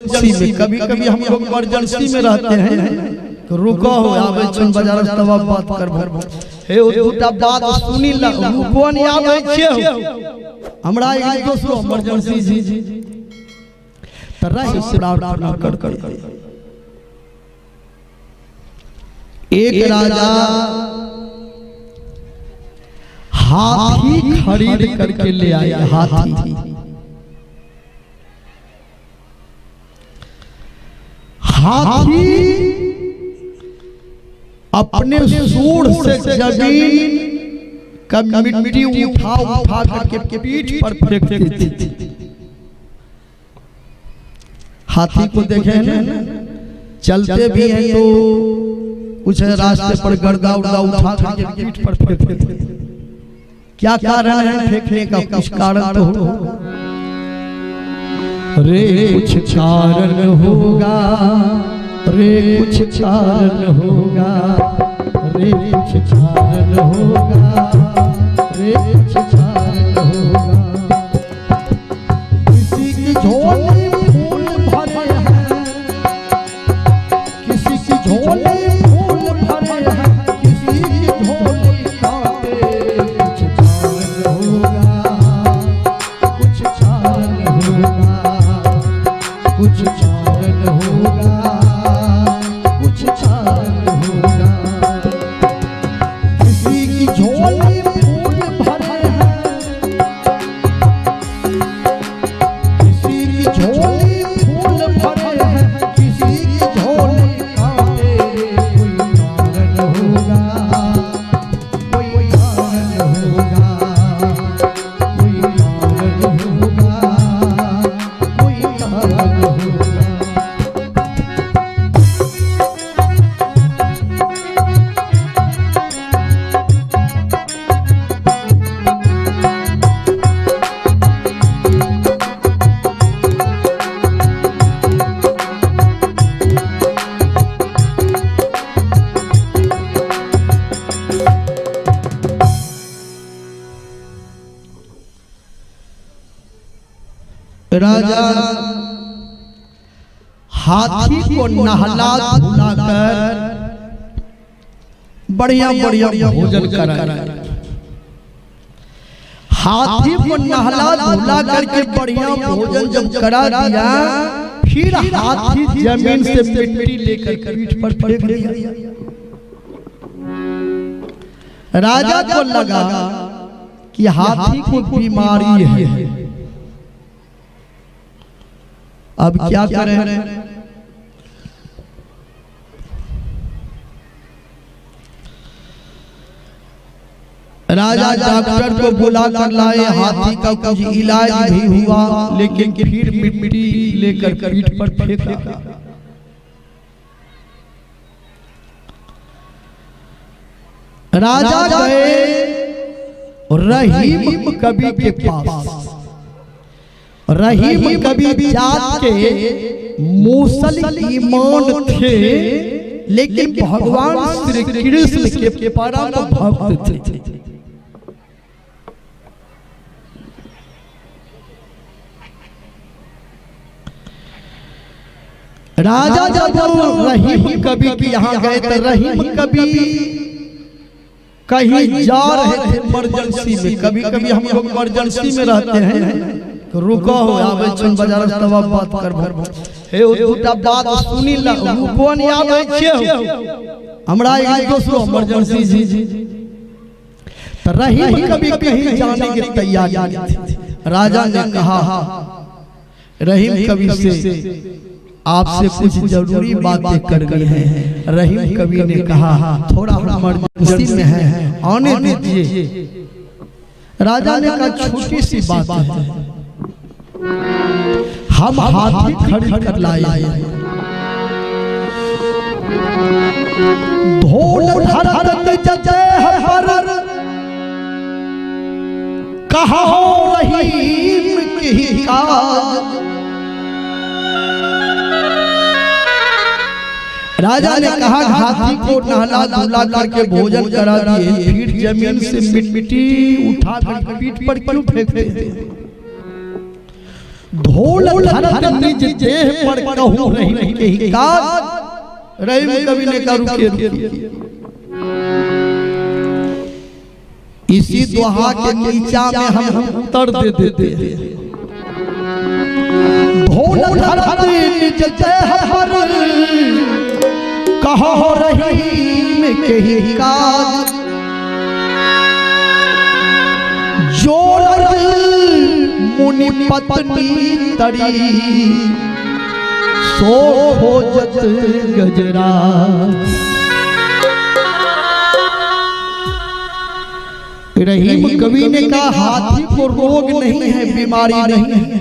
में कभी कभी हम लोग इमरजेंसी में रहते हैं तो रुको हो आवे चन बाजार तब बात करबो हे ओ दूटा बात सुनी ला रुको नहीं आवे छे हमरा एक दोसरो इमरजेंसी जी तरह से प्रार्थना कर एक राजा हाथी खरीद करके ले आया। हाथी अपने सूंड से जमीन का मिट्टी उठा करके पीठ पर फेंकती थी। हाथी को देखे ना चलते भी हैं तो कुछ रास्ते पर गड़गा उड़ा उठा करके पीठ पर फेंकते थे। क्या कारण है फेंकने का? कुछ कारण तो हो रे, कुछ कारण होगा रे, कुछ कारण होगा रे, कुछ कारण होगा रे, कुछ कारण होगा। किसी की झोली फूल भरे हैं, किसी की झोली फूल भरे हैं, किसी की झोली कांटे। कुछ कारण होगा, कुछ कारण होगा, कुछ कारण होगा। किसी की झोली फूल भरे हैं, किसी की झोली फूल भरे हैं, किसी की झोली कांटे। कोई कारण होगा, कोई कारण होगा, कोई कारण होगा। राजा हाथी को नहला धुलाकर बढ़िया बढ़िया भोजन कराया। हाथी को नहला धुला करके बढ़िया भोजन जब करा दिया, फिर हाथी जमीन से मिट्टी लेकर पीठ पर फेंक दिया। राजा को लगा कि हाथी को बीमारी है, अब क्या करें? राजा डॉक्टर को बुला कर लाए। हाथी का कुछ इलाज भी हुआ, लेकिन फिर मिट्टी लेकर पीठ पर फेंका। राजा गए रहीम कवि के पास। रहीम कवि जात के मुसल ईमान थे, लेकिन भगवान श्री कृष्ण के परम भक्त थे। राजा जब रहीम कवि के यहाँ गए तो रहीम कवि कहीं जा रहे थे इमरजेंसी में। कभी कभी हम लोग इमरजेंसी में रहते हैं तो रुको हो आवे चन बाजार तब बात करबो हे ओ दूटा बात सुनी ला रुको नहीं आवे छे हमरा एक दोसरो इमरजेंसी जी। तो रहीम कभी कहीं जाने की तैयारी थी। राजा ने कहा रहीम कवि से आपसे कुछ जरूरी बातें करनी है। रहीम कवि ने कहा थोड़ा इमरजेंसी में है, आने दीजिए। राजा ने कहा छोटी सी बात है, हम हाथी खरीद कर लाए, ढोल धरत जजे हर कहा रहीम की काज। राजा ने कहा हाथी को नहला धुला करके भोजन करा दिए, फिर जमीन से मिट्टी उठा कर पीठ पर क्यों फेंकते थे? ढोल धरत निज देह पर कहूँ रही के काज। रहीम कवि ने कहा रुकिए, इसी दोहा के नीचा में हम उत्तर दे देते हैं। ढोल धरत निज देह पर कहूँ रही के काज। जोड़ मुनि पत्नी तरी सो खोजत गजरा। रहीम कवि ने कहा हाथी को रोग नहीं है, बीमारी नहीं है।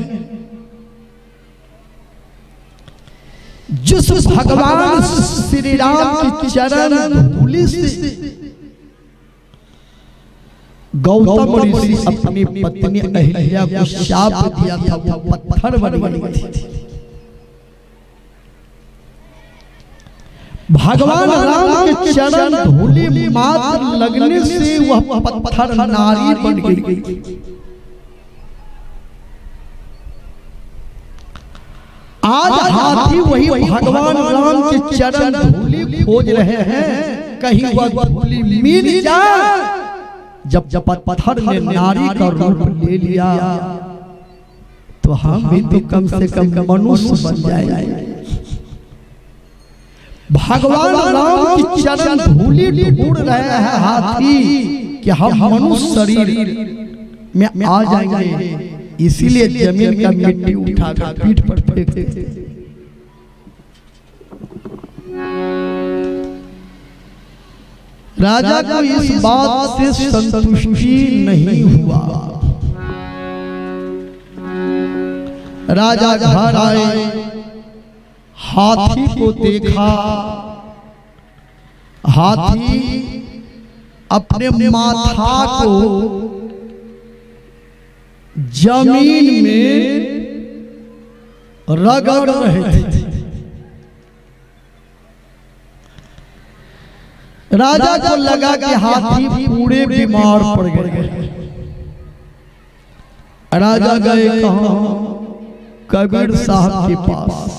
जिस भगवान श्री राम की चरण धूलि से गौतम ऋषि अपनी पत्नी अहिल्या को शाप दिया था, वो पत्थर बन गई थी। भगवान राम के चरण धूलि मात्र लगने से वह पत्थर नारी बन गई। आज हाथी वही भगवान राम के चरण धूलि खोज रहे हैं, कहीं वह धूलि मिल जाए। जब जब पत्थर ने नारी का रूप ले लिया तो हम भी तो कम से कम मनुष्य बन जाएंगे। भगवान राम की चरण धूलि ढूंढ रहे हैं हाथी कि हम मनुष्य शरीर में आ जाएंगे, इसीलिए जमीन का मिट्टी उठाकर पीठ पर फेंकते थे। राजा को इस बात से संतुष्टि नहीं हुआ। राजा घर आए, हाथी को देखा। हाथी अपने माथा को जमीन में रगड़ रहे थे। राजा को लगा कि हाथी पूरे बीमार पड़ गए। राजा गए कहां? कबीर साहब के पास।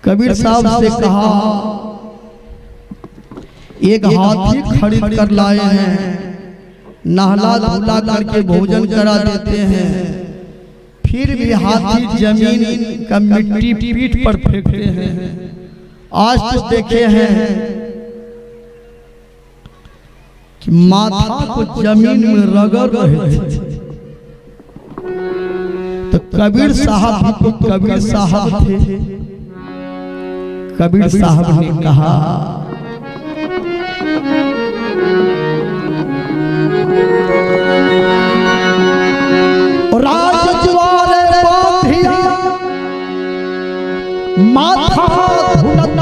कबीर साहब से कहा एक हाथी खरीद कर लाए हैं, नहला धुला करके भोजन करा देते हैं, फिर भी हाथी जमीन का मिट्टी पीठ पर फेंकते हैं। आज तो देखे हैं कि माथा को जमीन में रगड़ रहे थे। तो कबीर साहब तो कबीर साहब थे। कबीर साहब ने कहा राजद्वारे बांधिया माथा धुनत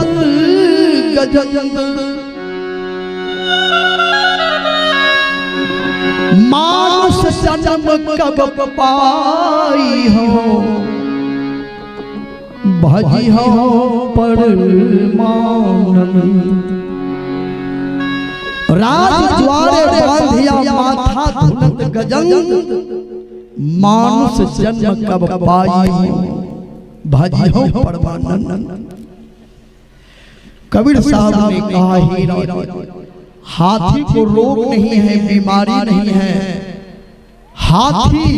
गजंद, मानुष जन्म कब पाई हो, भजी हो परमानंद। राजद्वारे बांधिया माथा धुनत गजंद, मानुष जन्म कब पाई हो, भजी हो परमानंद। कबीर साहब ने कहा हाथी को रोग नहीं है, बीमारी नहीं है। हाथी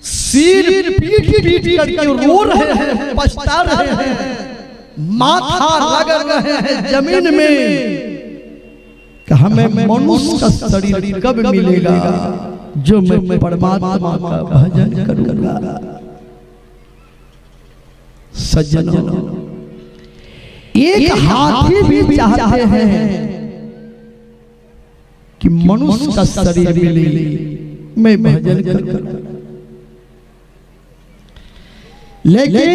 सिर पीट पीट करके रो रहे हैं, पछता रहे हैं, माथा रगड़ रहे हैं जमीन में कि हमें मनुष्य का शरीर कब मिलेगा जो मैं परमात्मा का भजन करूंगा। सज्जनों, एक हाथी भी चाहते हैं कि मनुष्य का शरीर मिले, मैं भजन करूं। लेकिन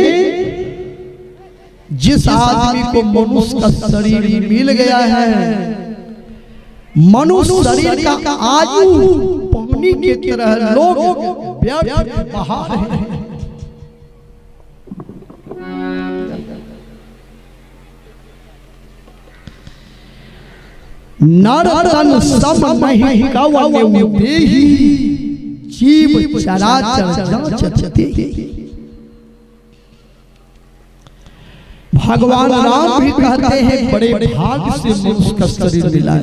जिस आदमी को मनुष्य का शरीर मिल गया है, मनुष्य शरीर का आयु पानी की तरह लोग व्यर्थ बहा रहे हैं। नर तन सब नहीं कवने देही, जीव चराचर जांचते। भगवान राम भी कहते हैं बड़े भाग्य से मनुष्य का शरीर मिला।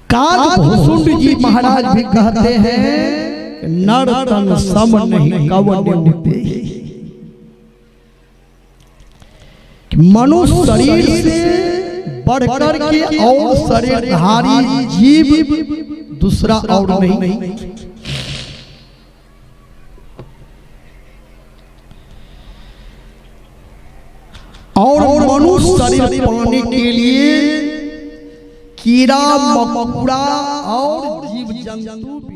कालभूषुंड जी महाराज भी कहते हैं नर तन सम नहीं कवने उते। मनुष्य शरीर से बढ़कर के और शरीरधारी जीव दूसरा और नहीं। और मनुष्य शरीर पाने के लिए कीड़ा मकोड़ा और जीव जंतु